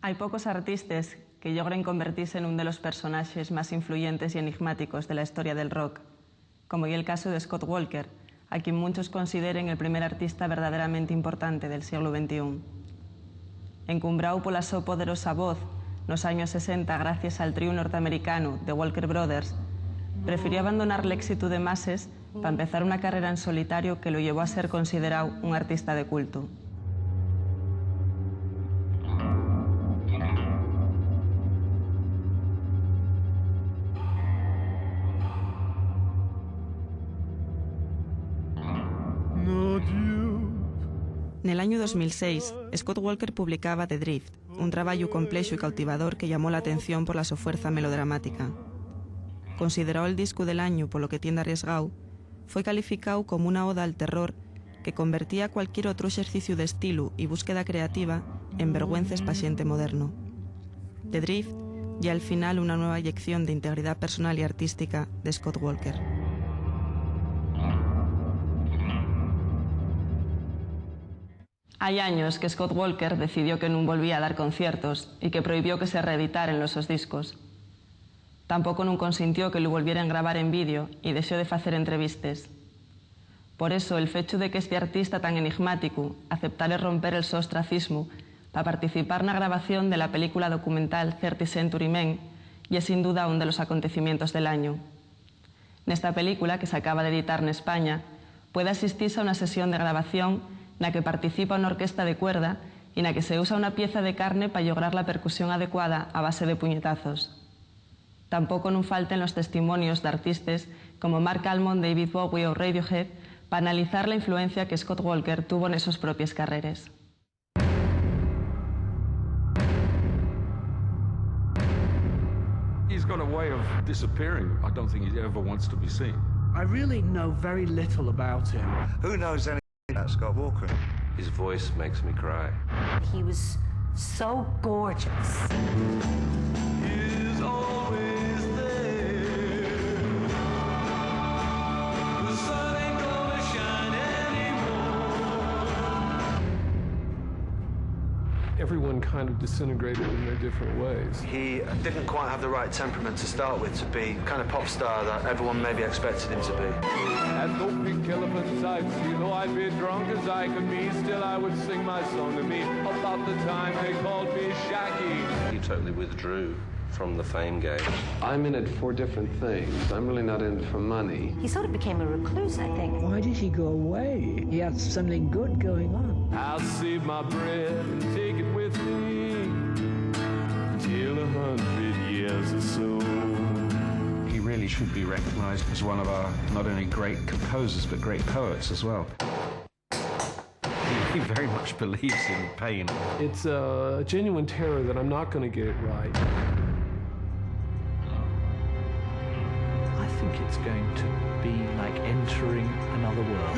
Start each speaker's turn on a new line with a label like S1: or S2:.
S1: Hay pocos artistas que logren convertirse en uno de los personajes más influyentes y enigmáticos de la historia del rock, como y el caso de Scott Walker, a quien muchos consideren el primer artista verdaderamente importante del siglo XXI. Encumbrado por la so poderosa voz nos años 60 gracias al trío norteamericano The Walker Brothers, prefirió abandonar el éxito de masses para empezar una carrera en solitario que lo llevó a ser considerado un artista de culto. En el año 2006, Scott Walker publicaba The Drift, un trabajo complejo y cautivador que llamó la atención por la su fuerza melodramática. Considerado el disco del año por lo que tiende arriesgado, fue calificado como una oda al terror que convertía cualquier otro ejercicio de estilo y búsqueda creativa en vergüenza paciente moderno. The Drift y al final una nueva inyección de integridad personal y artística de Scott Walker. Hay años que Scott Walker decidió que no volvía a dar conciertos y que prohibió que se reeditaran los sus discos. Tampoco no consintió que lo volvieran a grabar en vídeo y dejó de hacer entrevistas. Por eso, el hecho de que este artista tan enigmático aceptara romper el su ostracismo para participar en la grabación de la película documental 30 Century Men y es sin duda uno de los acontecimientos del año. En esta película, que se acaba de editar en España, puede asistirse a una sesión de grabación en la que participa una orquesta de cuerda y en la que se usa una pieza de carne para lograr la percusión adecuada a base de puñetazos. Tampoco no falten los testimonios de artistas como Mark Almond, David Bowie o Radiohead para analizar la influencia que Scott Walker tuvo en sus propias carreras.
S2: He's got a way of disappearing. I don't think he ever wants to be seen.
S3: I really know very little about him.
S4: Who knows anything about Scott Walker?
S5: His voice makes me cry.
S6: He was so gorgeous.
S2: He's always there. The sun ain't gonna shine anymore.
S7: Everyone kind of disintegrated in their different ways.
S4: He didn't quite have the right temperament to start with to be the kind of pop star that everyone maybe expected him to be.
S7: Had no pink elephant types, you know I'd be drunk as I could be, still I would sing my song to me about the time they called me Shaggy.
S5: He totally withdrew from the fame game.
S8: I'm in it for different things. I'm really not in it for money.
S6: He sort of became a recluse, I think.
S3: Why did he go away? He had something good going on.
S7: I'll save my bread and take it with me till 100 years or so.
S2: He really should be recognized as one of our not only great composers but great poets as well. He very much believes in pain.
S7: It's a genuine terror that I'm not going to get it right.
S3: I think it's going to be like entering another world.